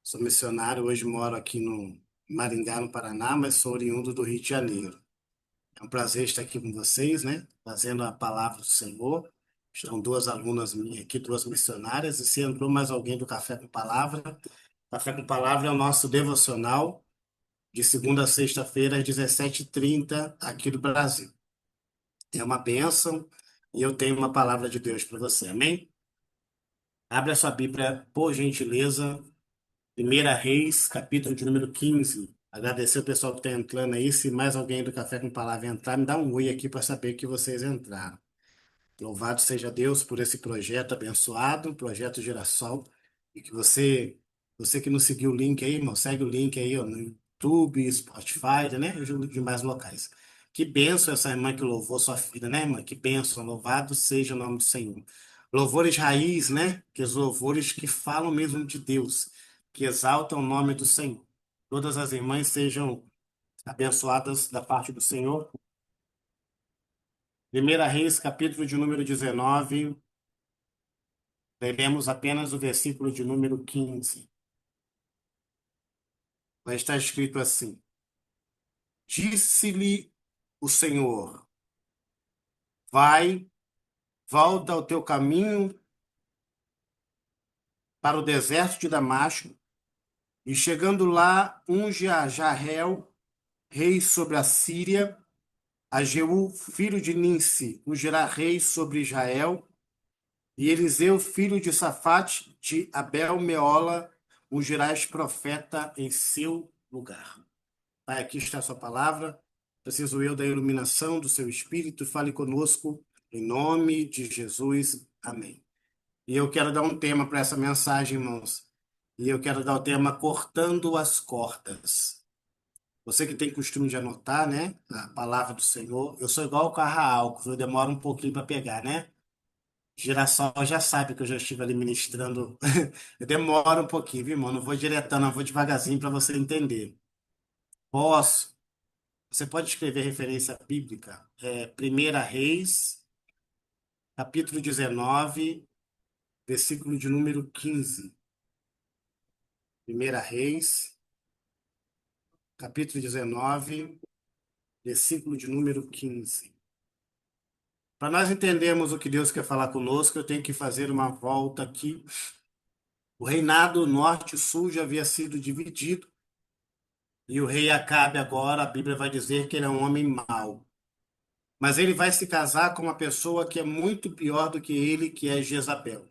Sou missionário, hoje moro aqui no Maringá, no Paraná, mas sou oriundo do Rio de Janeiro. É um prazer estar aqui com vocês, né? Fazendo a palavra do Senhor. Estão duas alunas minhas aqui, duas missionárias, e se entrou mais alguém do Café com Palavra. Café com Palavra é o nosso devocional de segunda a sexta-feira, às 17h30, aqui do Brasil. É uma bênção e eu tenho uma palavra de Deus para você, amém? Abre a sua Bíblia, por gentileza. Primeira Reis, capítulo de número 15. Agradecer o pessoal que está entrando aí. Se mais alguém do Café com Palavra entrar, me dá um oi aqui para saber que vocês entraram. Louvado seja Deus por esse projeto abençoado, projeto Girassol. E que você que não seguiu o link aí, irmão, segue o link aí ó, no YouTube, Spotify, né? E os demais locais. Que bênção essa irmã que louvou sua filha, né, irmã? Que bênção, louvado seja o nome do Senhor. Louvores raiz, né? Que os louvores que falam mesmo de Deus, que exaltam o nome do Senhor. Todas as irmãs sejam abençoadas da parte do Senhor. Primeira Reis, capítulo de número 19. Leremos apenas o versículo de número 15. Vai estar escrito assim: Disse-lhe o Senhor: Vai, volta ao teu caminho para o deserto de Damasco, e chegando lá, unge a Jael, rei sobre a Síria, a Jeú, filho de Ninsi, ungirá rei sobre Israel, e Eliseu, filho de Safate, de Abel-Meola, ungirás profeta em seu lugar. Pai, aqui está a sua palavra. Preciso eu da iluminação do seu Espírito. Fale conosco, em nome de Jesus. Amém. E eu quero dar um tema para essa mensagem, irmãos. E eu quero dar o tema Cortando as Cordas. Você que tem costume de anotar, né? A palavra do Senhor. Eu sou igual o carro a álcool, eu demoro um pouquinho para pegar, né? Girassol já sabe que eu já estive ali ministrando. Eu demoro um pouquinho, viu, irmão? Não vou diretando, eu vou devagarzinho para você entender. Posso. Você pode escrever referência bíblica. Primeira Reis, capítulo 19, versículo de número 15. Primeira Reis, capítulo 19, versículo de número 15. Para nós entendermos o que Deus quer falar conosco, eu tenho que fazer uma volta aqui. O reinado norte-sul já havia sido dividido, e o rei Acabe agora, a Bíblia vai dizer que ele é um homem mau. Mas ele vai se casar com uma pessoa que é muito pior do que ele, que é Jezabel.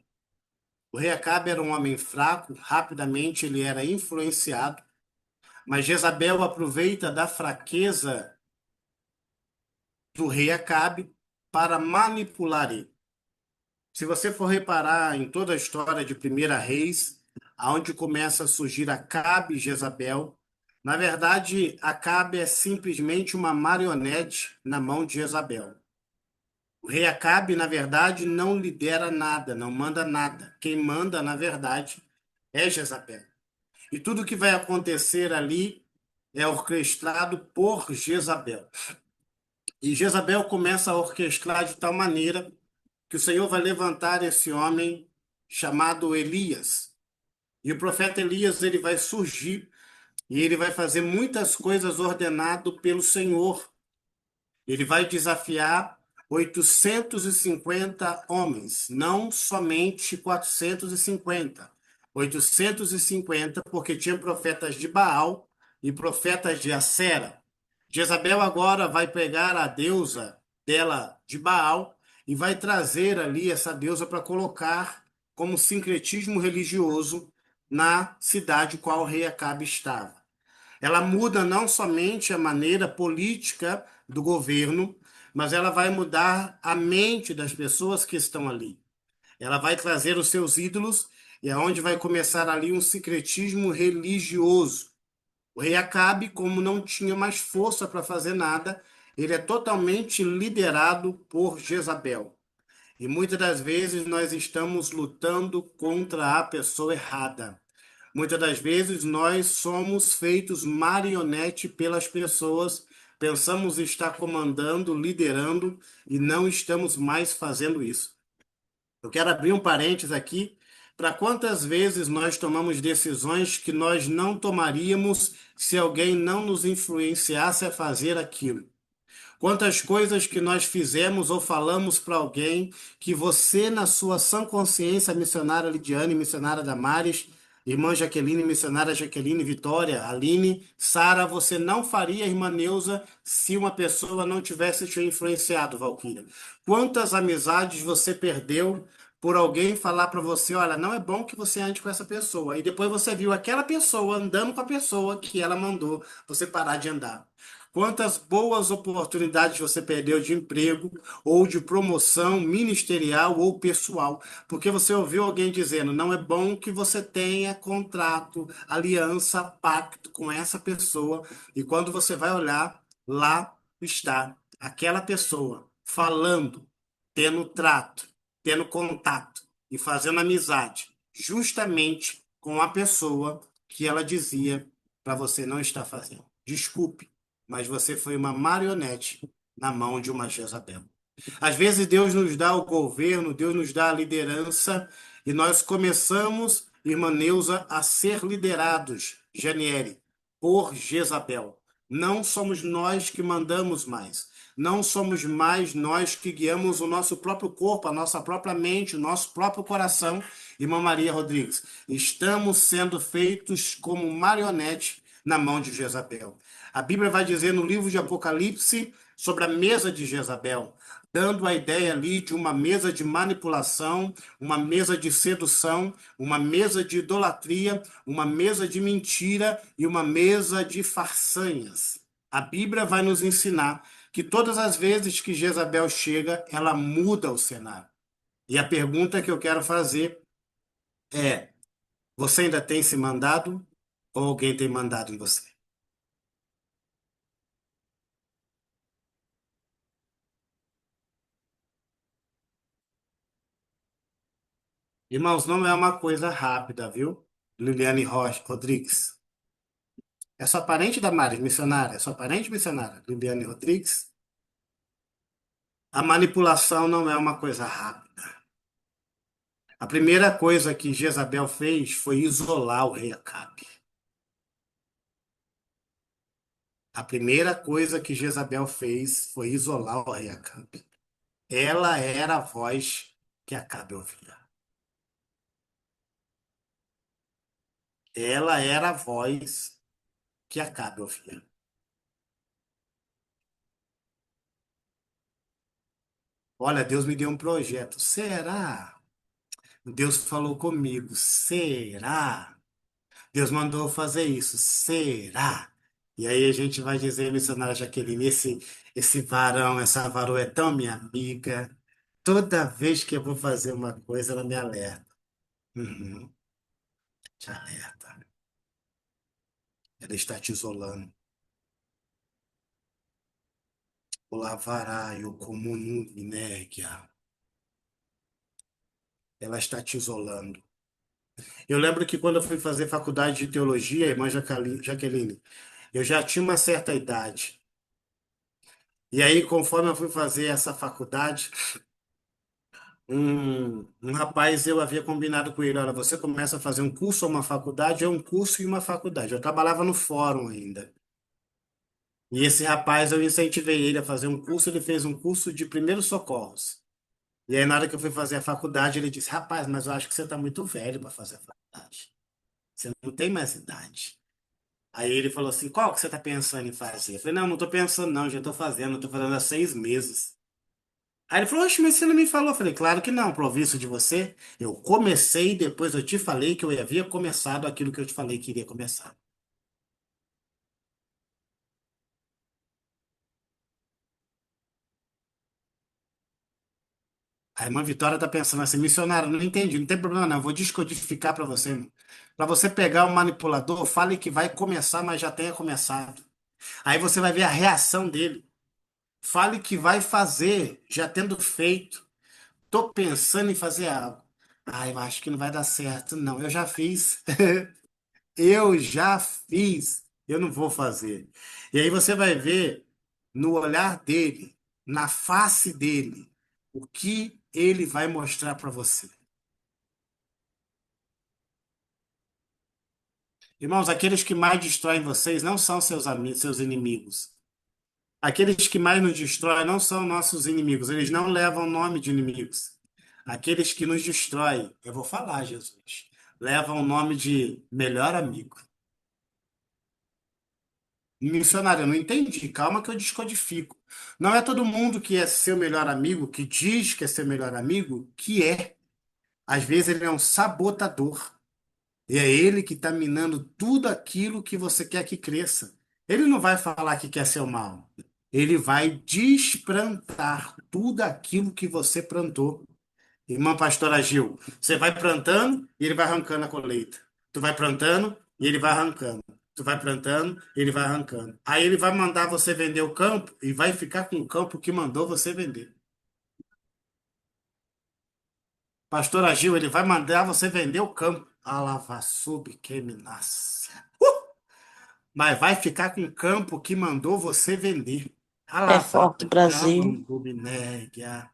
O rei Acabe era um homem fraco, rapidamente ele era influenciado, mas Jezabel aproveita da fraqueza do rei Acabe para manipular ele. Se você for reparar em toda a história de Primeira Reis, aonde começa a surgir Acabe e Jezabel, na verdade, Acabe é simplesmente uma marionete na mão de Jezabel. O rei Acabe, na verdade, não lidera nada, não manda nada. Quem manda, na verdade, é Jezabel. E tudo que vai acontecer ali é orquestrado por Jezabel. E Jezabel começa a orquestrar de tal maneira que o Senhor vai levantar esse homem chamado Elias. E o profeta Elias ele vai surgir e ele vai fazer muitas coisas ordenado pelo Senhor. Ele vai desafiar 850 homens, não somente 450. 850, porque tinha profetas de Baal e profetas de Acera. Jezabel agora vai pegar a deusa dela de Baal e vai trazer ali essa deusa para colocar como sincretismo religioso na cidade qual o rei Acabe estava. Ela muda não somente a maneira política do governo, mas ela vai mudar a mente das pessoas que estão ali. Ela vai trazer os seus ídolos e é onde vai começar ali um sincretismo religioso. O rei Acabe, como não tinha mais força para fazer nada, ele é totalmente liderado por Jezabel. E muitas das vezes nós estamos lutando contra a pessoa errada. Muitas das vezes nós somos feitos marionete pelas pessoas, pensamos estar comandando, liderando e não estamos mais fazendo isso. Eu quero abrir um parênteses aqui Para quantas vezes nós tomamos decisões que nós não tomaríamos se alguém não nos influenciasse a fazer aquilo? Quantas coisas que nós fizemos ou falamos para alguém que você, na sua sã consciência, missionária Lidiane, missionária Damares, irmã Jaqueline, missionária Jaqueline, Vitória, Aline, Sara, você não faria, irmã Neuza, se uma pessoa não tivesse te influenciado, Valquíria? Quantas amizades você perdeu por alguém falar para você, olha, não é bom que você ande com essa pessoa. E depois você viu aquela pessoa andando com a pessoa que ela mandou você parar de andar. Quantas boas oportunidades você perdeu de emprego ou de promoção ministerial ou pessoal, porque você ouviu alguém dizendo, não é bom que você tenha contrato, aliança, pacto com essa pessoa, e quando você vai olhar, lá está aquela pessoa falando, tendo trato, tendo contato e fazendo amizade, justamente com a pessoa que ela dizia para você não estar fazendo. Desculpe, mas você foi uma marionete na mão de uma Jezabel. Às vezes Deus nos dá o governo, Deus nos dá a liderança e nós começamos, irmã Neuza, a ser liderados, Janiele, por Jezabel. Não somos nós que mandamos mais. Não somos mais nós que guiamos o nosso próprio corpo, a nossa própria mente, o nosso próprio coração. Irmã Maria Rodrigues, estamos sendo feitos como marionete na mão de Jezabel. A Bíblia vai dizer no livro de Apocalipse sobre a mesa de Jezabel, dando a ideia ali de uma mesa de manipulação, uma mesa de sedução, uma mesa de idolatria, uma mesa de mentira e uma mesa de façanhas. A Bíblia vai nos ensinar que todas as vezes que Jezabel chega, ela muda o cenário. E a pergunta que eu quero fazer é: você ainda tem se mandado ou alguém tem mandado em você? Irmãos, não é uma coisa rápida, viu? Liliane Rocha Rodrigues. É sua parente da Mari, missionária? É sua parente missionária? Liliane Rodrigues? A manipulação não é uma coisa rápida. A primeira coisa que Jezabel fez foi isolar o rei Acabe. A primeira coisa que Jezabel fez foi isolar o rei Acabe. Ela era a voz que Acabe ouvia. Ela era a voz que Acabe ouvia. Olha, Deus me deu um projeto. Será? Deus falou comigo. Será? Deus mandou fazer isso. Será? E aí a gente vai dizer, missionária Jaqueline, esse varão, essa varoa é tão minha amiga. Toda vez que eu vou fazer uma coisa, ela me alerta. Uhum, te alerta. Ela está te isolando. O lavaraio como minéria. Ela está te isolando. Eu lembro que quando eu fui fazer faculdade de teologia, irmã Jaqueline, eu já tinha uma certa idade. E aí, conforme eu fui fazer essa faculdade, um rapaz, eu havia combinado com ele, olha, você começa a fazer um curso ou uma faculdade, é um curso e uma faculdade. Eu trabalhava no fórum ainda. E esse rapaz, eu incentivei ele a fazer um curso, ele fez um curso de primeiros socorros. E aí, na hora que eu fui fazer a faculdade, ele disse, rapaz, mas eu acho que você está muito velho para fazer a faculdade. Você não tem mais idade. Aí ele falou assim, qual que você está pensando em fazer? Eu falei, não, não estou pensando não, já estou fazendo, estou fazendo há 6 meses. Aí ele falou, oxe, mas você não me falou. Eu falei, claro que não, provisto de você. Eu comecei, depois eu te falei que eu havia começado aquilo que eu te falei que iria começar. A irmã Vitória tá pensando assim, missionário, não entendi, não tem problema não, eu vou descodificar para você. Para você pegar o manipulador, fale que vai começar, mas já tenha começado. Aí você vai ver a reação dele. Fale que vai fazer, já tendo feito. Tô pensando em fazer algo. Ah, eu acho que não vai dar certo. Não, eu já fiz. Eu já fiz. Eu não vou fazer. E aí você vai ver no olhar dele, na face dele, o que ele vai mostrar para você. Irmãos, aqueles que mais destroem vocês não são seus amigos, seus inimigos. Aqueles que mais nos destroem não são nossos inimigos, eles não levam o nome de inimigos. Aqueles que nos destroem, eu vou falar, Jesus, levam o nome de melhor amigo. Missionário, eu não entendi. Calma que eu descodifico. Não é todo mundo que é seu melhor amigo, que diz que é seu melhor amigo, que é. Às vezes ele é um sabotador. E é ele que está minando tudo aquilo que você quer que cresça. Ele não vai falar que quer seu mal. Ele vai desprantar tudo aquilo que você plantou. Irmã pastora Gil, você vai plantando e ele vai arrancando a colheita. Tu vai plantando e ele vai arrancando. Tu vai plantando e ele vai arrancando. Aí ele vai mandar você vender o campo e vai ficar com o campo que mandou você vender. Pastora Gil, ele vai mandar você vender o campo. Alavassube que me nasce. Mas vai ficar com o campo que mandou você vender. É forte, Brasil. Alavancabumnégia.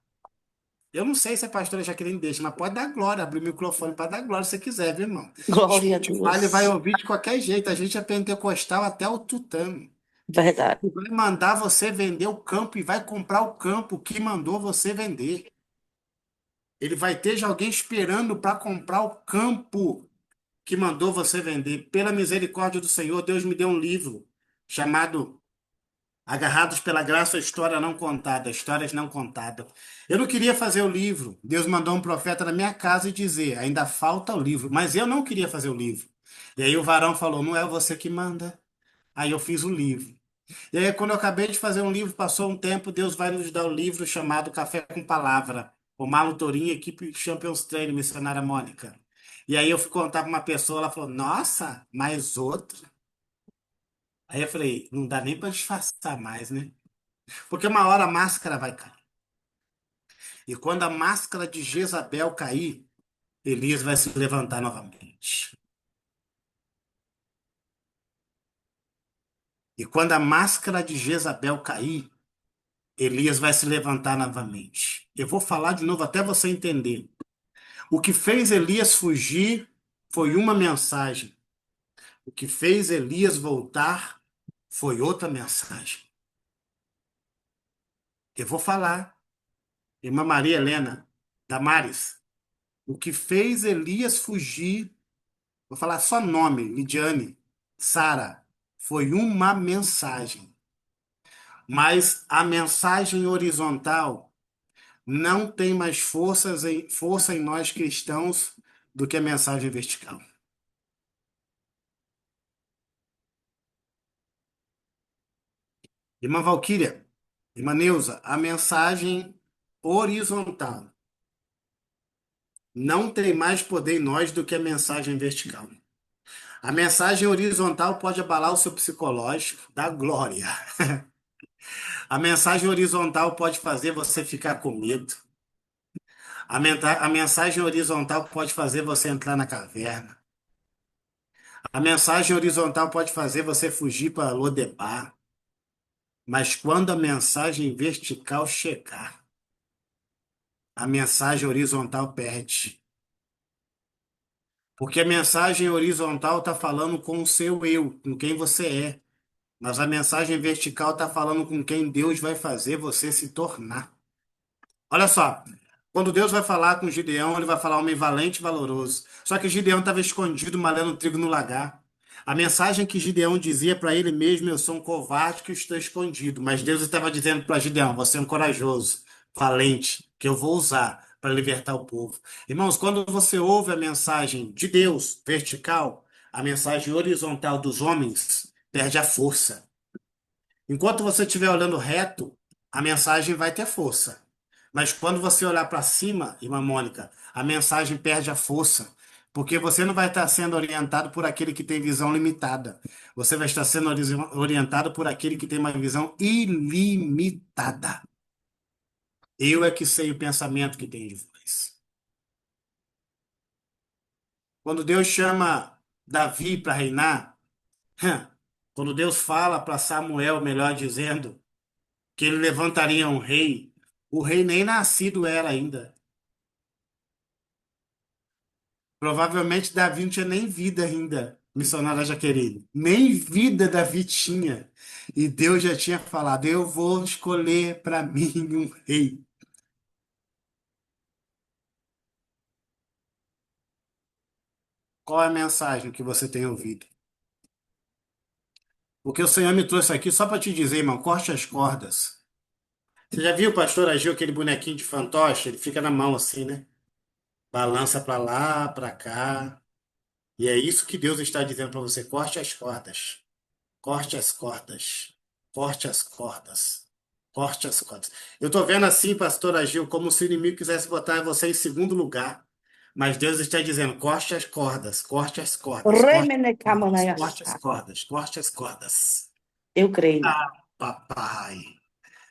Eu não sei se a pastora Jaqueline deixa, mas pode dar glória, abrir o microfone para dar glória se você quiser, viu, irmão? Glória a Spotify ele vai Deus. ouvir de qualquer jeito. A gente é pentecostal até o tutano. Verdade. Ele vai mandar você vender o campo e vai comprar o campo que mandou você vender. Ele vai ter já alguém esperando para comprar o campo que mandou você vender. Pela misericórdia do Senhor, Deus me deu um livro chamado Agarrados pela Graça, História Não Contada, Histórias Não Contadas. Eu não queria fazer o livro. Deus mandou um profeta na minha casa e dizer, ainda falta o livro. Mas eu não queria fazer o livro. E aí o varão falou, não é você que manda. Aí eu fiz o livro. E aí quando eu acabei de fazer um livro, passou um tempo, Deus vai nos dar o livro chamado Café com Palavra. O Marlon Torinho, equipe Champions Train, missionária Mônica. E aí eu fui contar para uma pessoa, ela falou, nossa, mais outra? Aí eu falei, não dá nem para disfarçar mais, né? Porque uma hora a máscara vai cair. E quando a máscara de Jezabel cair, Elias vai se levantar novamente. E quando a máscara de Jezabel cair, Elias vai se levantar novamente. Eu vou falar de novo até você entender. O que fez Elias fugir foi uma mensagem. O que fez Elias voltar foi outra mensagem. Eu vou falar. Irmã Maria Helena, Damares, o que fez Elias fugir, vou falar só nome, Lidiane, Sara, foi uma mensagem. Mas a mensagem horizontal não tem mais força em nós cristãos do que a mensagem vertical. Irmã Valquíria, irmã Neuza, a mensagem horizontal não tem mais poder em nós do que a mensagem vertical. A mensagem horizontal pode abalar o seu psicológico, da glória. A mensagem horizontal pode fazer você ficar com medo. A mensagem horizontal pode fazer você entrar na caverna. A mensagem horizontal pode fazer você fugir para Lodebar. Mas quando a mensagem vertical chegar, a mensagem horizontal perde. Porque a mensagem horizontal está falando com o seu eu, com quem você é. Mas a mensagem vertical está falando com quem Deus vai fazer você se tornar. Olha só, quando Deus vai falar com Gideão, ele vai falar homem valente e valoroso. Só que Gideão estava escondido malhando trigo no lagar. A mensagem que Gideão dizia para ele mesmo, eu sou um covarde que estou escondido. Mas Deus estava dizendo para Gideão, você é um corajoso, valente, que eu vou usar para libertar o povo. Irmãos, quando você ouve a mensagem de Deus, vertical, a mensagem horizontal dos homens perde a força. Enquanto você estiver olhando reto, a mensagem vai ter força. Mas quando você olhar para cima, irmã Mônica, a mensagem perde a força. Porque você não vai estar sendo orientado por aquele que tem visão limitada. Você vai estar sendo orientado por aquele que tem uma visão ilimitada. Eu é que sei o pensamento que tem de vós. Quando Deus chama Davi para reinar, quando Deus fala para Samuel, melhor dizendo, que ele levantaria um rei. O rei nem nascido era ainda. Provavelmente Davi não tinha nem vida ainda. missionária Jaqueline. Nem vida Davi tinha. E Deus já tinha falado: eu vou escolher para mim um rei. Qual é a mensagem que você tem ouvido? Porque o Senhor me trouxe aqui só para te dizer, irmão, corte as cordas. Você já viu o pastor Agil, aquele bonequinho de fantoche? Ele fica na mão assim, né? Balança para lá, para cá. E é isso que Deus está dizendo para você: corte as cordas. Corte as cordas. Corte as cordas. Corte as cordas. Eu estou vendo assim, pastor Agil, como se o inimigo quisesse botar você em segundo lugar. Mas Deus está dizendo: corte as cordas, corte as cordas, corte as Remene cordas, corte as kamanayasa. cordas, corte as cordas. Eu creio. Papai.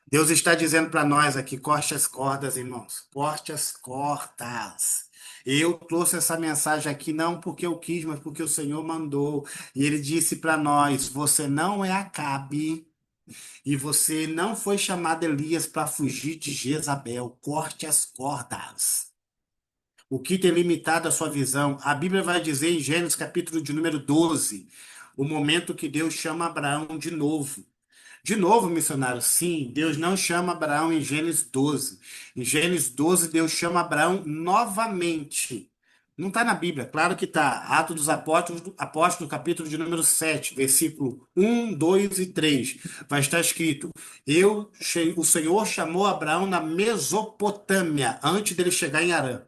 Deus está dizendo para nós aqui: corte as cordas, irmãos. Corte as cordas. Eu trouxe essa mensagem aqui não porque eu quis, mas porque o Senhor mandou. E ele disse para nós: você não é Acabe e você não foi chamado Elias para fugir de Jezabel. Corte as cordas. O que tem limitado a sua visão? A Bíblia vai dizer em Gênesis capítulo de número 12, o momento que Deus chama Abraão de novo. De novo, missionário, sim, Deus não chama Abraão em Gênesis 12. Em Gênesis 12, Deus chama Abraão novamente. Não está na Bíblia, claro que está. Atos dos Apóstolos, capítulo de número 7, versículo 1, 2 e 3. Vai estar escrito: o Senhor chamou Abraão na Mesopotâmia, antes dele chegar em Harã.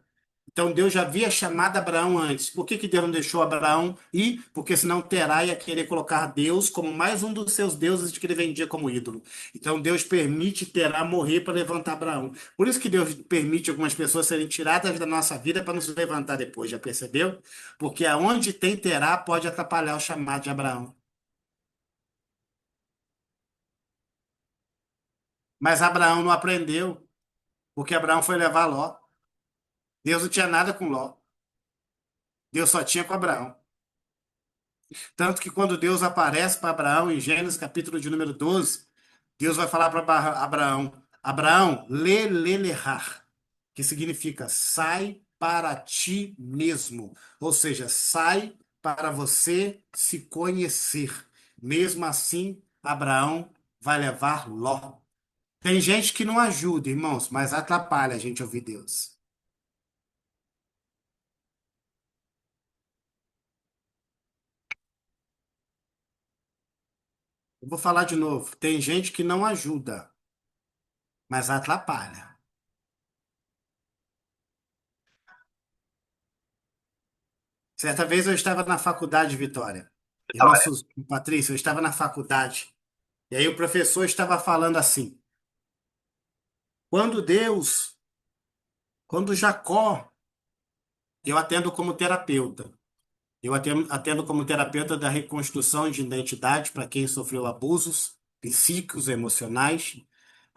Então Deus já havia chamado Abraão antes. Por que que Deus não deixou Abraão ir? Porque senão Terá ia querer colocar Deus como mais um dos seus deuses que ele vendia como ídolo. Então Deus permite Terá morrer para levantar Abraão. Por isso que Deus permite algumas pessoas serem tiradas da nossa vida para nos levantar depois, já percebeu? Porque aonde tem Terá pode atrapalhar o chamado de Abraão. Mas Abraão não aprendeu, porque Abraão foi levar Ló. Deus não tinha nada com Ló. Deus só tinha com Abraão. Tanto que quando Deus aparece para Abraão em Gênesis capítulo de número 12, Deus vai falar para Abraão: Abraão, lelelehar, que significa sai para ti mesmo. Ou seja, sai para você se conhecer. Mesmo assim, Abraão vai levar Ló. Tem gente que não ajuda, irmãos, mas atrapalha a gente ouvir Deus. Eu vou falar de novo. Tem gente que não ajuda, mas atrapalha. Certa vez eu estava na faculdade, Vitória. Irmã Patrícia, eu estava na faculdade. E aí o professor estava falando assim: quando Deus, quando Jacó, eu atendo como terapeuta. Eu atendo como terapeuta da reconstrução de identidade para quem sofreu abusos psíquicos, emocionais,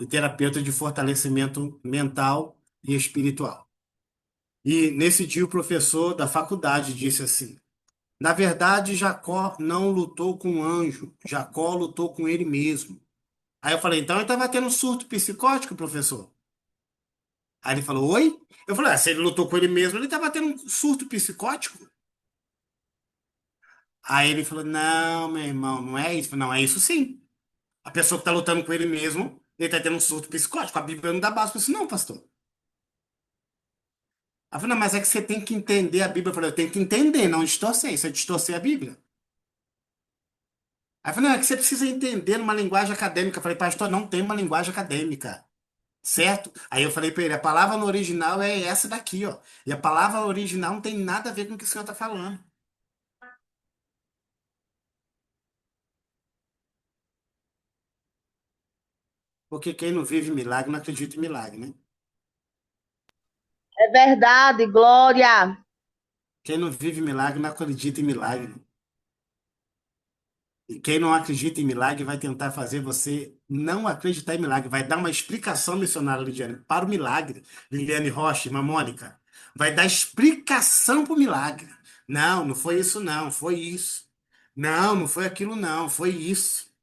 e terapeuta de fortalecimento mental e espiritual. E nesse dia o professor da faculdade disse assim: na verdade, Jacó não lutou com o anjo, Jacó lutou com ele mesmo. Aí eu falei: então ele estava tendo um surto psicótico, professor? Aí ele falou: oi? Eu falei: se ele lutou com ele mesmo, ele estava tendo um surto psicótico? Aí ele falou: não, meu irmão, não é isso. Eu falei: não, é isso sim. A pessoa que está lutando com ele mesmo, ele está tendo um surto psicótico. A Bíblia não dá base para isso, não, pastor. Aí eu falei: não, mas é que você tem que entender a Bíblia. Eu falei: eu tenho que entender, não distorcer. Isso é distorcer a Bíblia. Aí eu falei: não, é que você precisa entender numa linguagem acadêmica. Eu falei: pastor, não tem uma linguagem acadêmica. Certo? Aí eu falei para ele: a palavra no original é essa daqui, ó. E a palavra original não tem nada a ver com o que o senhor está falando. Porque quem não vive milagre não acredita em milagre, né? É verdade, Glória. Quem não vive milagre não acredita em milagre. E quem não acredita em milagre vai tentar fazer você não acreditar em milagre. Vai dar uma explicação, missionária Lidiane, para o milagre. Liliane Rocha, irmã Mônica. Vai dar explicação para o milagre. Não, não foi isso, não. Foi isso. Não, não foi aquilo, não. Foi isso.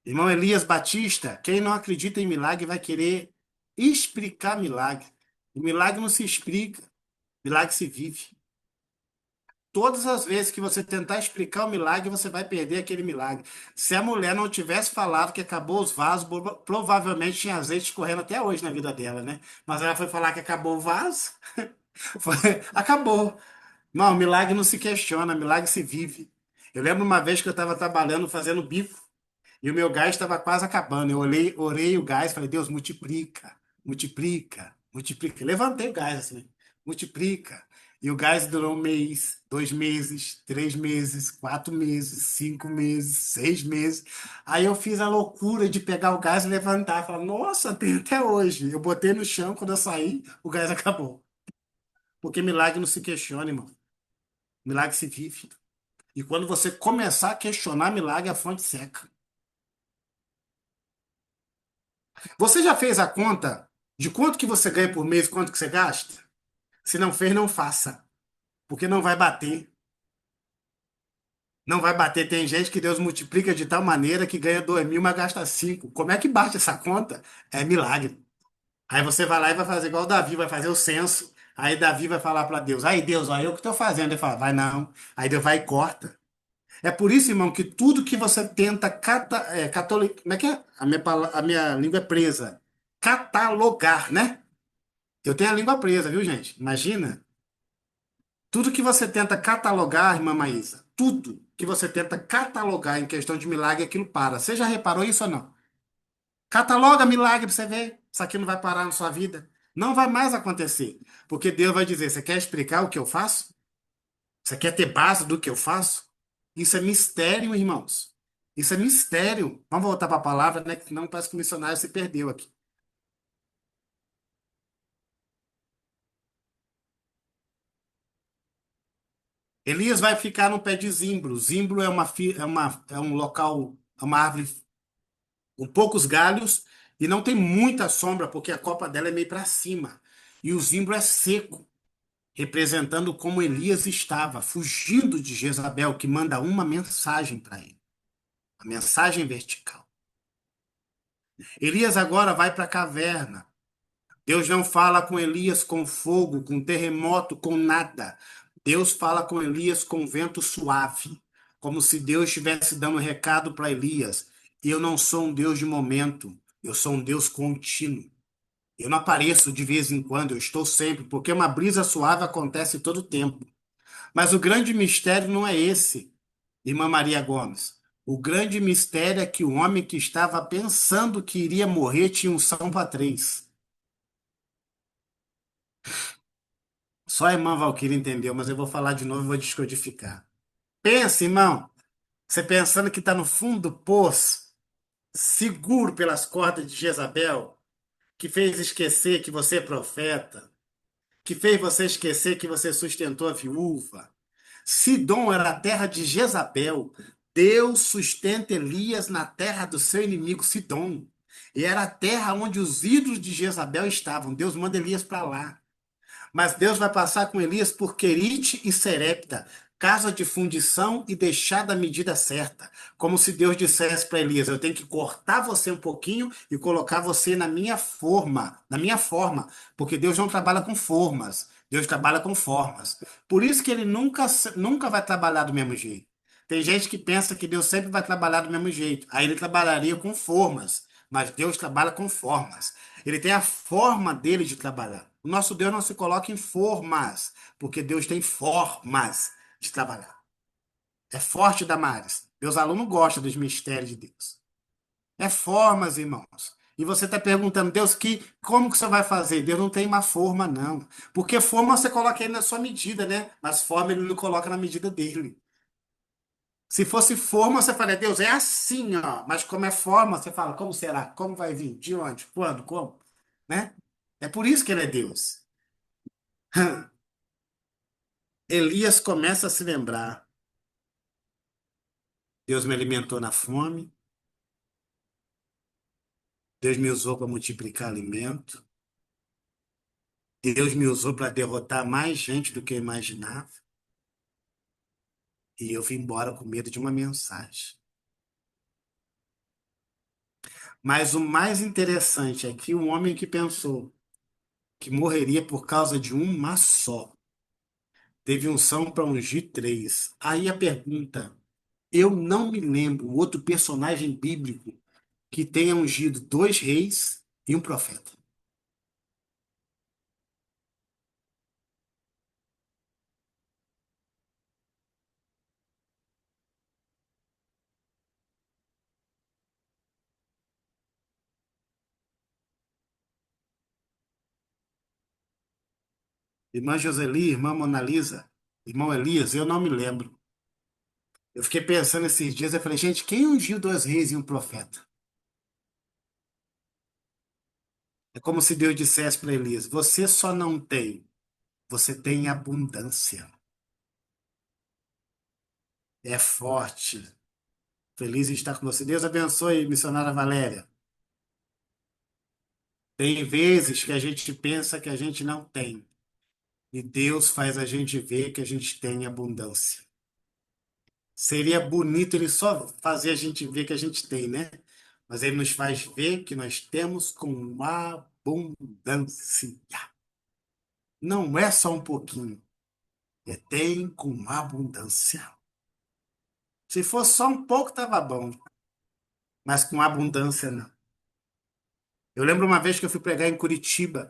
Irmão Elias Batista, quem não acredita em milagre vai querer explicar milagre. O milagre não se explica. Milagre se vive. Todas as vezes que você tentar explicar o milagre, você vai perder aquele milagre. Se a mulher não tivesse falado que acabou os vasos, provavelmente tinha azeite correndo até hoje na vida dela, né? Mas ela foi falar que acabou o vaso, acabou. Não, milagre não se questiona, milagre se vive. Eu lembro uma vez que eu estava trabalhando, fazendo bico, e o meu gás estava quase acabando. Eu orei o gás, falei, Deus, multiplica, multiplica, multiplica. Levantei o gás assim, multiplica. E o gás durou 1 mês, 2 meses, 3 meses, 4 meses, 5 meses, 6 meses. Aí eu fiz a loucura de pegar o gás e levantar. Falar, nossa, tem até hoje. Eu botei no chão, quando eu saí, o gás acabou. Porque milagre não se questiona, irmão. Milagre se vive. E quando você começar a questionar milagre, a fonte seca. Você já fez a conta de quanto que você ganha por mês, quanto que você gasta? Se não fez, não faça, porque não vai bater. Não vai bater. Tem gente que Deus multiplica de tal maneira que ganha 2.000, mas gasta 5. Como é que bate essa conta? É milagre. Aí você vai lá e vai fazer igual o Davi, vai fazer o censo. Aí Davi vai falar para Deus: aí Deus, olha eu que estou fazendo. Ele fala: vai não. Aí Deus vai e corta. É por isso, irmão, que tudo que você tenta como é que é? A minha língua é presa. Catalogar, né? Eu tenho a língua presa, viu, gente? Imagina. Tudo que você tenta catalogar, irmã Maísa, tudo que você tenta catalogar em questão de milagre, aquilo para. Você já reparou isso ou não? Cataloga milagre pra você ver. Isso aqui não vai parar na sua vida. Não vai mais acontecer. Porque Deus vai dizer: você quer explicar o que eu faço? Você quer ter base do que eu faço? Isso é mistério, irmãos. Isso é mistério. Vamos voltar para a palavra, né? Que senão parece que o missionário se perdeu aqui. Elias vai ficar no pé de zimbro. Zimbro é um local, é uma árvore com poucos galhos e não tem muita sombra, porque a copa dela é meio para cima. E o zimbro é seco, representando como Elias estava, fugindo de Jezabel, que manda uma mensagem para ele, a mensagem vertical. Elias agora vai para a caverna. Deus não fala com Elias com fogo, com terremoto, com nada. Deus fala com Elias com vento suave, como se Deus estivesse dando um recado para Elias. Eu não sou um Deus de momento, eu sou um Deus contínuo. Eu não apareço de vez em quando, eu estou sempre, porque uma brisa suave acontece todo o tempo. Mas o grande mistério não é esse, irmã Maria Gomes. O grande mistério é que o homem que estava pensando que iria morrer tinha unção para 3. Só a irmã Valquíria entendeu, mas eu vou falar de novo e vou descodificar. Pensa, irmão, você pensando que está no fundo do poço, seguro pelas cordas de Jezabel, que fez esquecer que você é profeta, que fez você esquecer que você sustentou a viúva. Sidom era a terra de Jezabel. Deus sustenta Elias na terra do seu inimigo Sidom. E era a terra onde os ídolos de Jezabel estavam. Deus manda Elias para lá. Mas Deus vai passar com Elias por Querite e Serepta, casa de fundição e deixar da medida certa. Como se Deus dissesse para Elias: eu tenho que cortar você um pouquinho e colocar você na minha forma, porque Deus não trabalha com formas, Deus trabalha com formas. Por isso que ele nunca vai trabalhar do mesmo jeito. Tem gente que pensa que Deus sempre vai trabalhar do mesmo jeito. Aí ele trabalharia com formas, mas Deus trabalha com formas. Ele tem a forma dele de trabalhar. O nosso Deus não se coloca em formas, porque Deus tem formas de trabalhar. É forte, Damares. Meus alunos gostam dos mistérios de Deus. É formas, irmãos. E você está perguntando, Deus, como que você vai fazer? Deus não tem uma forma, não. Porque forma você coloca ele na sua medida, né? Mas forma ele não coloca na medida dele. Se fosse forma, você fala, Deus, é assim, ó. Mas como é forma, você fala, como será? Como vai vir? De onde? Quando? Como? Né? É por isso que ele é Deus. Elias começa a se lembrar. Deus me alimentou na fome. Deus me usou para multiplicar alimento. Deus me usou para derrotar mais gente do que eu imaginava. E eu vim embora com medo de uma mensagem. Mas o mais interessante é que um homem que pensou que morreria por causa de uma só. teve unção para ungir três. Aí a pergunta, eu não me lembro outro personagem bíblico que tenha ungido dois reis e um profeta. Irmã Joseli, irmã Mona Lisa, irmão Elias, eu não me lembro. Eu fiquei pensando esses dias, eu falei, gente, quem ungiu dois reis e um profeta? É como se Deus dissesse para Elias, você só não tem, você tem abundância. É forte. Feliz em estar com você. Deus abençoe, missionária Valéria. Tem vezes que a gente pensa que a gente não tem. E Deus faz a gente ver que a gente tem abundância. Seria bonito ele só fazer a gente ver que a gente tem, né? Mas ele nos faz ver que nós temos com abundância. Não é só um pouquinho, é tem com abundância. Se fosse só um pouco, tava bom, mas com abundância não. Eu lembro uma vez que eu fui pregar em Curitiba.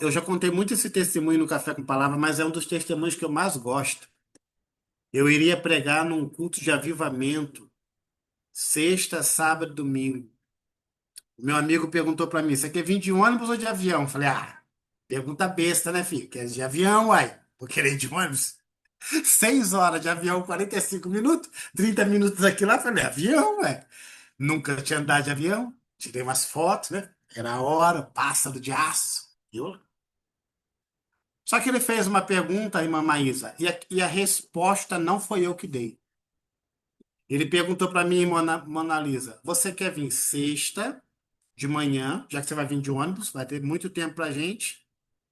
Eu já contei muito esse testemunho no Café com Palavra, mas é um dos testemunhos que eu mais gosto. Eu iria pregar num culto de avivamento, sexta, sábado, domingo. O meu amigo perguntou para mim: você quer vir de ônibus ou de avião? Eu falei: ah, pergunta besta, né, filho? Quer de avião, uai? Vou querer ir de ônibus? 6 horas de avião, 45 minutos, 30 minutos aqui lá. Eu falei: avião, ué. Nunca tinha andado de avião. Tirei umas fotos, né? Era a hora, pássaro de aço. Eu Só que ele fez uma pergunta, irmã Maísa, e a resposta não foi eu que dei. Ele perguntou para mim, Mona Lisa, você quer vir sexta de manhã, já que você vai vir de ônibus, vai ter muito tempo para gente,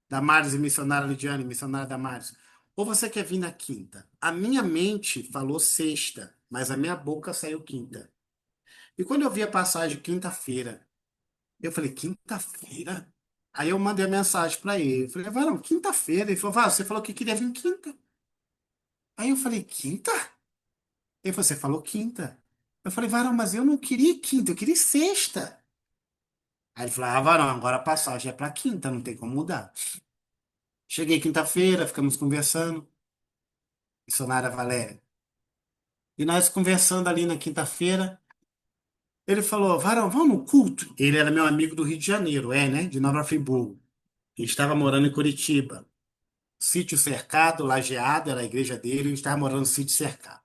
Damares e missionária Lidiane, missionária Damares, ou você quer vir na quinta? A minha mente falou sexta, mas a minha boca saiu quinta. E quando eu vi a passagem quinta-feira, eu falei, quinta-feira? Aí eu mandei a mensagem para ele. Eu falei, Varão, quinta-feira. Ele falou, Varão, você falou que queria vir quinta. Aí eu falei, quinta? Ele falou, você falou quinta. Eu falei, Varão, mas eu não queria quinta, eu queria sexta. Aí ele falou, ah, Varão, agora a passagem é para quinta, não tem como mudar. Cheguei quinta-feira, ficamos conversando, missionária Valéria. E nós conversando ali na quinta-feira, ele falou, Varão, vamos no culto? Ele era meu amigo do Rio de Janeiro, né? De Nova Friburgo. Ele estava morando em Curitiba. Sítio cercado, lajeado, era a igreja dele, ele estava morando no sítio cercado.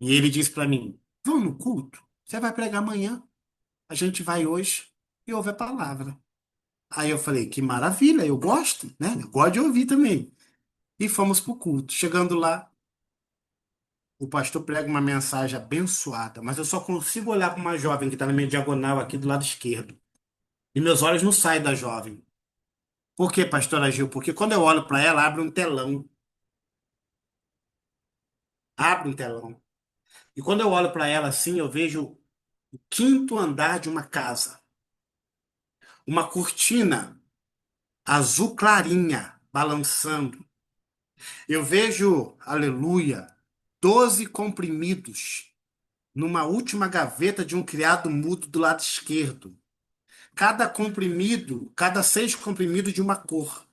E ele disse para mim, vamos no culto? Você vai pregar amanhã? A gente vai hoje e ouve a palavra. Aí eu falei, que maravilha, eu gosto, né? Eu gosto de ouvir também. E fomos para o culto. Chegando lá, o pastor prega uma mensagem abençoada, mas eu só consigo olhar para uma jovem que está na minha diagonal aqui do lado esquerdo. E meus olhos não saem da jovem. Por quê, pastora Gil? Porque quando eu olho para ela, abre um telão. Abre um telão. E quando eu olho para ela assim, eu vejo o quinto andar de uma casa. Uma cortina azul clarinha balançando. Eu vejo, aleluia, 12 comprimidos numa última gaveta de um criado mudo do lado esquerdo. Cada comprimido, cada 6 comprimidos de uma cor.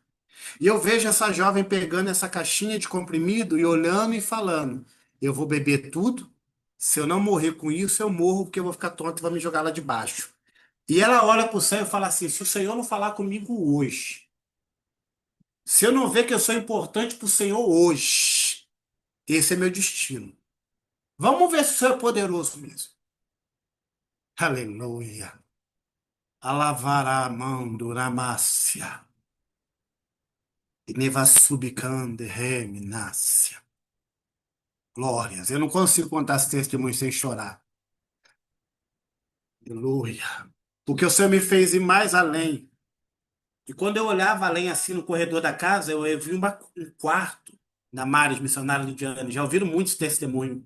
E eu vejo essa jovem pegando essa caixinha de comprimido e olhando e falando: eu vou beber tudo. Se eu não morrer com isso, eu morro porque eu vou ficar tonto e vou me jogar lá de baixo. E ela olha para o céu e fala assim: se o Senhor não falar comigo hoje, se eu não ver que eu sou importante para o Senhor hoje, esse é meu destino. Vamos ver se o Senhor é poderoso mesmo. Aleluia. Alavará manduramácia. Nevassubicande reminácia. Glórias. Eu não consigo contar esse testemunho sem chorar. Aleluia. Porque o Senhor me fez ir mais além. E quando eu olhava além assim no corredor da casa, eu vi um quarto da Maris, missionária Lidiane. Já ouviram muitos testemunhos.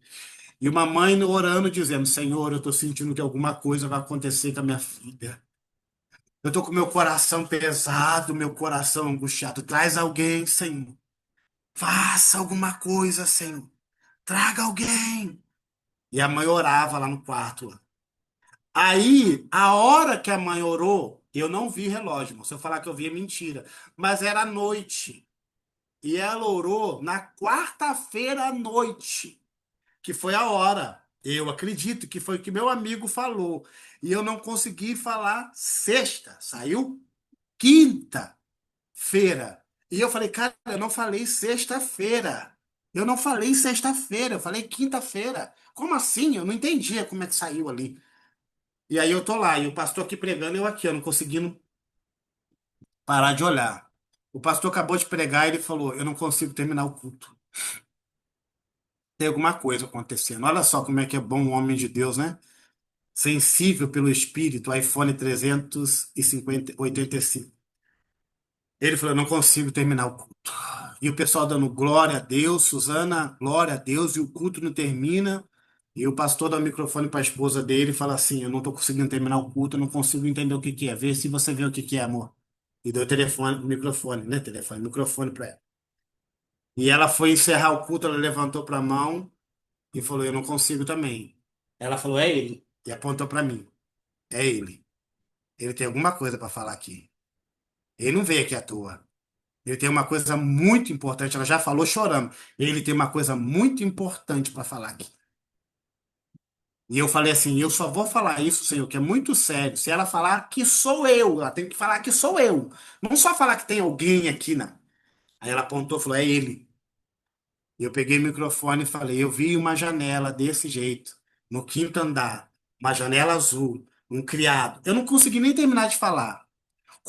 E uma mãe orando, dizendo: Senhor, eu estou sentindo que alguma coisa vai acontecer com a minha filha. Eu estou com meu coração pesado, meu coração angustiado. Traz alguém, Senhor. Faça alguma coisa, Senhor. Traga alguém. E a mãe orava lá no quarto. Lá. Aí, a hora que a mãe orou, eu não vi relógio, irmão. Se eu falar que eu vi, é mentira. Mas era noite. E ela orou na quarta-feira à noite, que foi a hora. Eu acredito que foi o que meu amigo falou. E eu não consegui falar sexta. Saiu quinta-feira. E eu falei, cara, eu não falei sexta-feira. Eu não falei sexta-feira, eu falei quinta-feira. Como assim? Eu não entendia como é que saiu ali. E aí eu tô lá, e o pastor aqui pregando, eu aqui, eu não conseguindo parar de olhar. O pastor acabou de pregar e ele falou: Eu não consigo terminar o culto. Tem alguma coisa acontecendo. Olha só como é que é bom um homem de Deus, né? Sensível pelo Espírito, iPhone 385. Ele falou: Eu não consigo terminar o culto. E o pessoal dando glória a Deus, Suzana, glória a Deus, e o culto não termina. E o pastor dá o microfone para a esposa dele e fala assim: Eu não estou conseguindo terminar o culto, eu não consigo entender o que que é. Vê se você vê o que que é, amor. E deu o telefone, o microfone, né? Telefone, microfone para ela. E ela foi encerrar o culto, ela levantou para a mão e falou: Eu não consigo também. Ela falou: É ele. E apontou para mim: É ele. Ele tem alguma coisa para falar aqui. Ele não veio aqui à toa. Ele tem uma coisa muito importante. Ela já falou chorando. Ele tem uma coisa muito importante para falar aqui. E eu falei assim: Eu só vou falar isso, Senhor, que é muito sério. Se ela falar que sou eu, ela tem que falar que sou eu. Não só falar que tem alguém aqui, não. Aí ela apontou e falou: É ele. E eu peguei o microfone e falei: Eu vi uma janela desse jeito, no quinto andar, uma janela azul, um criado. Eu não consegui nem terminar de falar.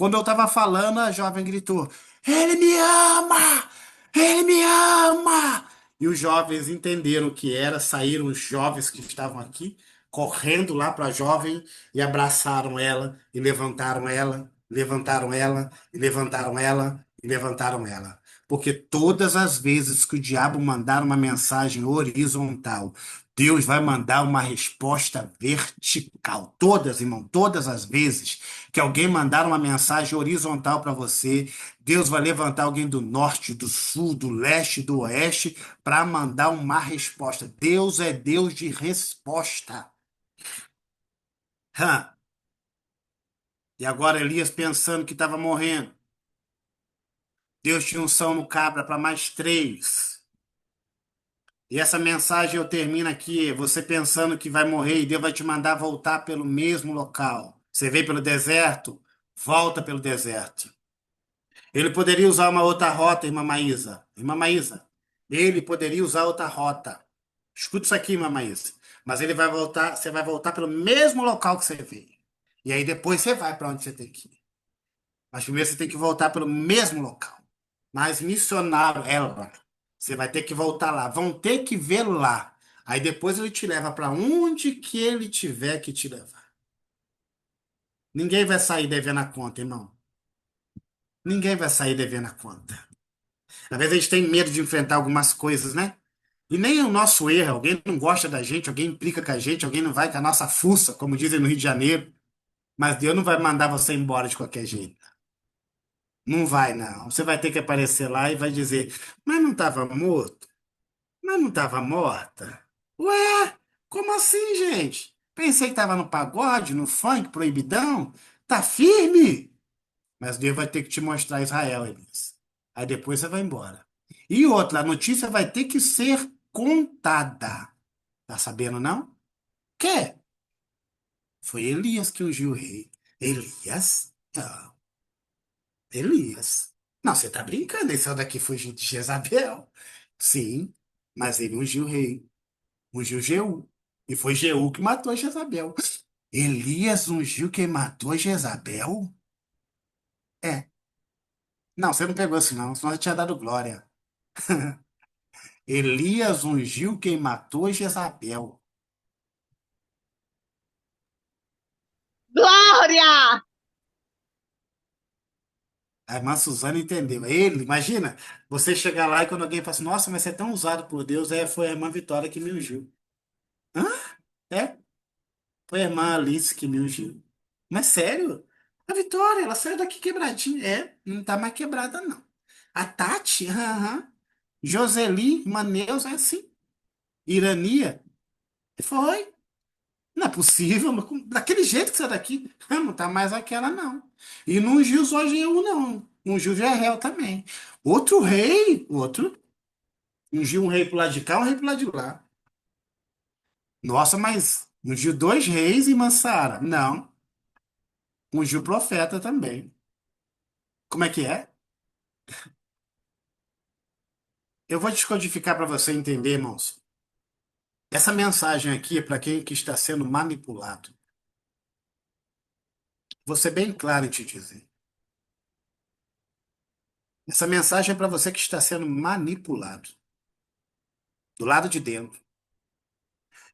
Quando eu estava falando, a jovem gritou: Ele me ama! Ele me ama! E os jovens entenderam o que era, saíram os jovens que estavam aqui, correndo lá para a jovem e abraçaram ela, e levantaram ela, levantaram ela, e levantaram ela, e levantaram ela. Porque todas as vezes que o diabo mandar uma mensagem horizontal, Deus vai mandar uma resposta vertical. Todas, irmão, todas as vezes que alguém mandar uma mensagem horizontal para você, Deus vai levantar alguém do norte, do sul, do leste, do oeste, para mandar uma resposta. Deus é Deus de resposta. Hã? E agora Elias pensando que estava morrendo. Deus tinha unção no cabra para mais três. E essa mensagem eu termino aqui, você pensando que vai morrer e Deus vai te mandar voltar pelo mesmo local. Você veio pelo deserto, volta pelo deserto. Ele poderia usar uma outra rota, irmã Maísa. Irmã Maísa, ele poderia usar outra rota. Escuta isso aqui, irmã Maísa. Mas ele vai voltar, você vai voltar pelo mesmo local que você veio. E aí depois você vai para onde você tem que ir. Mas primeiro você tem que voltar pelo mesmo local. Mas missionário, ela, você vai ter que voltar lá. Vão ter que vê-lo lá. Aí depois ele te leva para onde que ele tiver que te levar. Ninguém vai sair devendo a conta, irmão. Ninguém vai sair devendo a conta. Às vezes a gente tem medo de enfrentar algumas coisas, né? E nem é o nosso erro. Alguém não gosta da gente, alguém implica com a gente, alguém não vai com a nossa fuça, como dizem no Rio de Janeiro. Mas Deus não vai mandar você embora de qualquer jeito. Não vai, não. Você vai ter que aparecer lá e vai dizer: Mas não estava morto? Mas não estava morta? Ué, como assim, gente? Pensei que estava no pagode, no funk, proibidão. Tá firme? Mas Deus vai ter que te mostrar Israel, Elias. Aí depois você vai embora. E outra, a notícia vai ter que ser contada. Tá sabendo, não? Que? Foi Elias que ungiu o rei. Elias? Não, Elias. Não, você tá brincando. Esse daqui foi de Jezabel. Sim, mas ele ungiu o rei. Ungiu Jeú. E foi Jeú que matou Jezabel. Elias ungiu quem matou Jezabel? É. Não, você não pegou isso, não. Senão eu tinha dado glória. Elias ungiu quem matou Jezabel. Glória! A irmã Suzana entendeu. Ele, imagina, você chegar lá e quando alguém fala assim, nossa, mas você é tão usado por Deus, foi a irmã Vitória que me ungiu. Hã? É? Foi a irmã Alice que me ungiu. Mas sério? A Vitória, ela saiu daqui quebradinha. É, não tá mais quebrada, não. A Tati, aham. Joseli, Maneus é assim. Irania, foi. Não é possível, mas daquele jeito que você é daqui. Não tá mais aquela, não. E não ungiu só Jeú, não. Ungiu Jezreel também. Outro rei, outro. Ungiu um rei pro lado de cá, um rei pro lado de lá. Nossa, mas ungiu dois reis em Massara. Não. Ungiu profeta também. Como é que é? Eu vou descodificar para você entender, irmãos. Essa mensagem aqui é para quem que está sendo manipulado. Vou ser bem claro em te dizer. Essa mensagem é para você que está sendo manipulado. Do lado de dentro.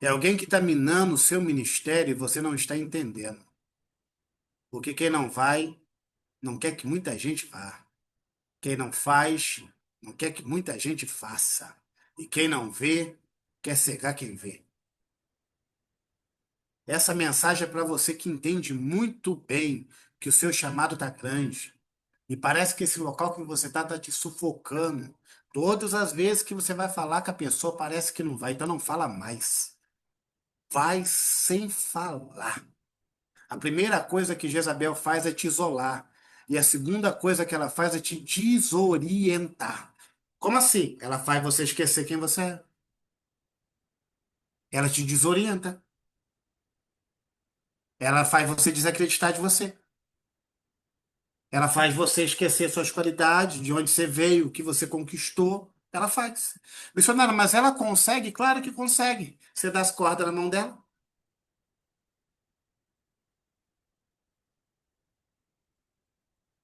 É alguém que está minando o seu ministério e você não está entendendo. Porque quem não vai, não quer que muita gente vá. Quem não faz, não quer que muita gente faça. E quem não vê, quer cegar quem vê. Essa mensagem é para você que entende muito bem que o seu chamado está grande. E parece que esse local que você está te sufocando. Todas as vezes que você vai falar com a pessoa, parece que não vai. Então não fala mais. Vai sem falar. A primeira coisa que Jezabel faz é te isolar. E a segunda coisa que ela faz é te desorientar. Como assim? Ela faz você esquecer quem você é. Ela te desorienta. Ela faz você desacreditar de você. Ela faz você esquecer suas qualidades, de onde você veio, o que você conquistou. Ela faz. Missionário, mas ela consegue? Claro que consegue. Você dá as cordas na mão dela.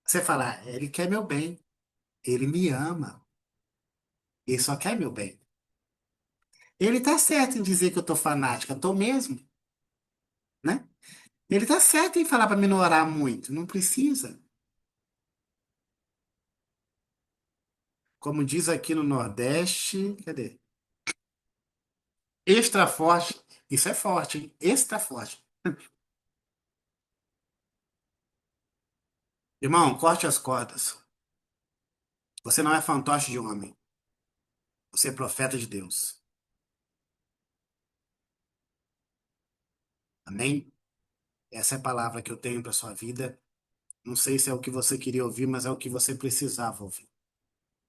Você fala, "Ah, ele quer meu bem. Ele me ama. Ele só quer meu bem. Ele tá certo em dizer que eu tô fanática. Tô mesmo, né? Ele tá certo em falar para me não orar muito. Não precisa. Como diz aqui no Nordeste, cadê? Extra forte. Isso é forte, hein? Extra forte. Irmão, corte as cordas. Você não é fantoche de homem. Você é profeta de Deus. Amém? Essa é a palavra que eu tenho para sua vida. Não sei se é o que você queria ouvir, mas é o que você precisava ouvir.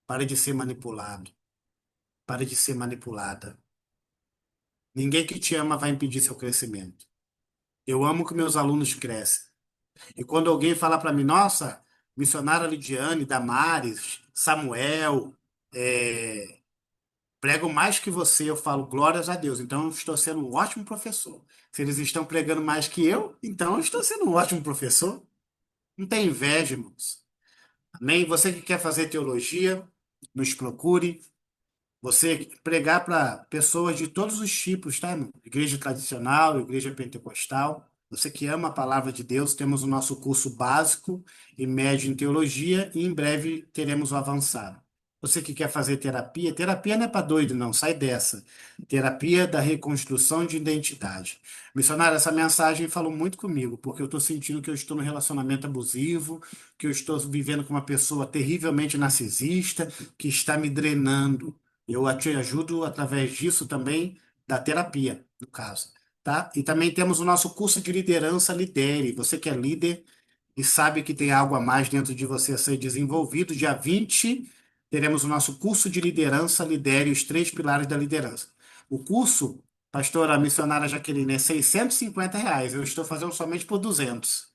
Pare de ser manipulado. Pare de ser manipulada. Ninguém que te ama vai impedir seu crescimento. Eu amo que meus alunos crescem. E quando alguém fala para mim, nossa, missionária Lidiane, Damares, Samuel, pregam mais que você, eu falo, glórias a Deus. Então eu estou sendo um ótimo professor. Se eles estão pregando mais que eu, então eu estou sendo um ótimo professor. Não tem inveja, irmãos. Amém? Você que quer fazer teologia, nos procure. Você pregar para pessoas de todos os tipos, tá, irmão? Igreja tradicional, igreja pentecostal. Você que ama a palavra de Deus, temos o nosso curso básico e médio em teologia e em breve teremos o avançado. Você que quer fazer terapia, terapia não é para doido, não, sai dessa. Terapia da reconstrução de identidade. Missionário, essa mensagem falou muito comigo, porque eu estou sentindo que eu estou num relacionamento abusivo, que eu estou vivendo com uma pessoa terrivelmente narcisista, que está me drenando. Eu te ajudo através disso também, da terapia, no caso, tá? E também temos o nosso curso de liderança Lidere. Você que é líder e sabe que tem algo a mais dentro de você a ser desenvolvido, dia 20 teremos o nosso curso de liderança Lidere, os três pilares da liderança. O curso, pastora missionária Jaqueline, é R$ 650. Eu estou fazendo somente por 200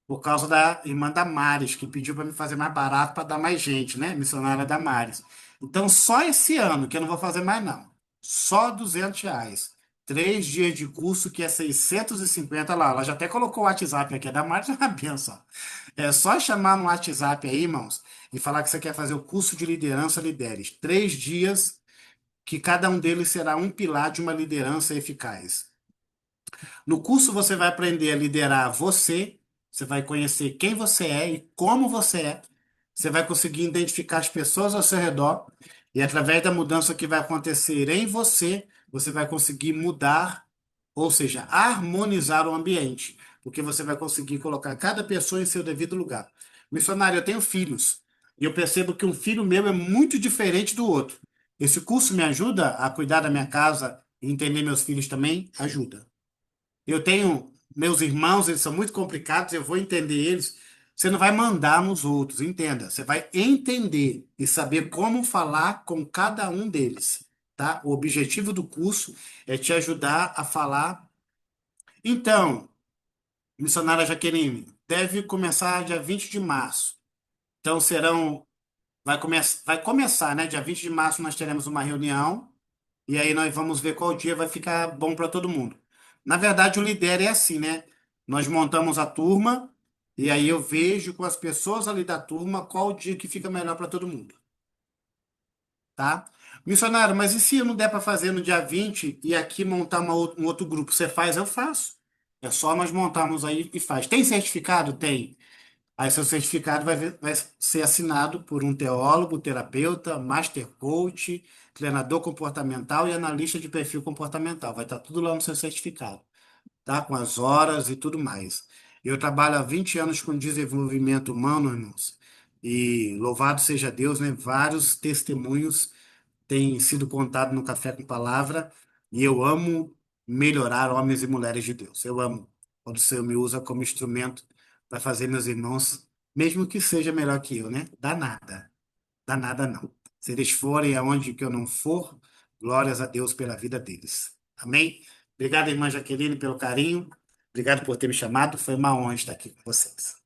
por causa da irmã Damares, que pediu para me fazer mais barato para dar mais gente, né? Missionária Damares. Então, só esse ano, que eu não vou fazer mais, não. Só R$ 200. 3 dias de curso, que é 650 lá. Ela já até colocou o WhatsApp aqui. A Damares é uma benção. É só chamar no WhatsApp aí, irmãos, e falar que você quer fazer o curso de liderança Lideres. 3 dias, que cada um deles será um pilar de uma liderança eficaz. No curso você vai aprender a liderar você, você vai conhecer quem você é e como você é. Você vai conseguir identificar as pessoas ao seu redor e através da mudança que vai acontecer em você, você vai conseguir mudar, ou seja, harmonizar o ambiente, porque você vai conseguir colocar cada pessoa em seu devido lugar. Missionário, eu tenho filhos. E eu percebo que um filho meu é muito diferente do outro. Esse curso me ajuda a cuidar da minha casa e entender meus filhos também? Ajuda. Eu tenho meus irmãos, eles são muito complicados, eu vou entender eles. Você não vai mandar nos outros, entenda. Você vai entender e saber como falar com cada um deles, tá? O objetivo do curso é te ajudar a falar. Então, missionária Jaqueline, deve começar dia 20 de março. Então, vai começar, né? Dia 20 de março nós teremos uma reunião. E aí nós vamos ver qual dia vai ficar bom para todo mundo. Na verdade, o Lidera é assim, né? Nós montamos a turma e aí eu vejo com as pessoas ali da turma qual o dia que fica melhor para todo mundo, tá? Missionário, mas e se não der para fazer no dia 20 e aqui montar um outro grupo? Você faz? Eu faço. É só nós montarmos aí e faz. Tem certificado? Tem. Aí seu certificado vai ser assinado por um teólogo, terapeuta, master coach, treinador comportamental e analista de perfil comportamental. Vai estar tudo lá no seu certificado, tá? Com as horas e tudo mais. Eu trabalho há 20 anos com desenvolvimento humano, irmãos. E louvado seja Deus, né? Vários testemunhos têm sido contados no Café com Palavra. E eu amo melhorar homens e mulheres de Deus. Eu amo quando o Senhor me usa como instrumento para fazer meus irmãos, mesmo que seja melhor que eu, né? Dá nada não. Se eles forem aonde que eu não for, glórias a Deus pela vida deles. Amém? Obrigado, irmã Jaqueline, pelo carinho. Obrigado por ter me chamado. Foi uma honra estar aqui com vocês.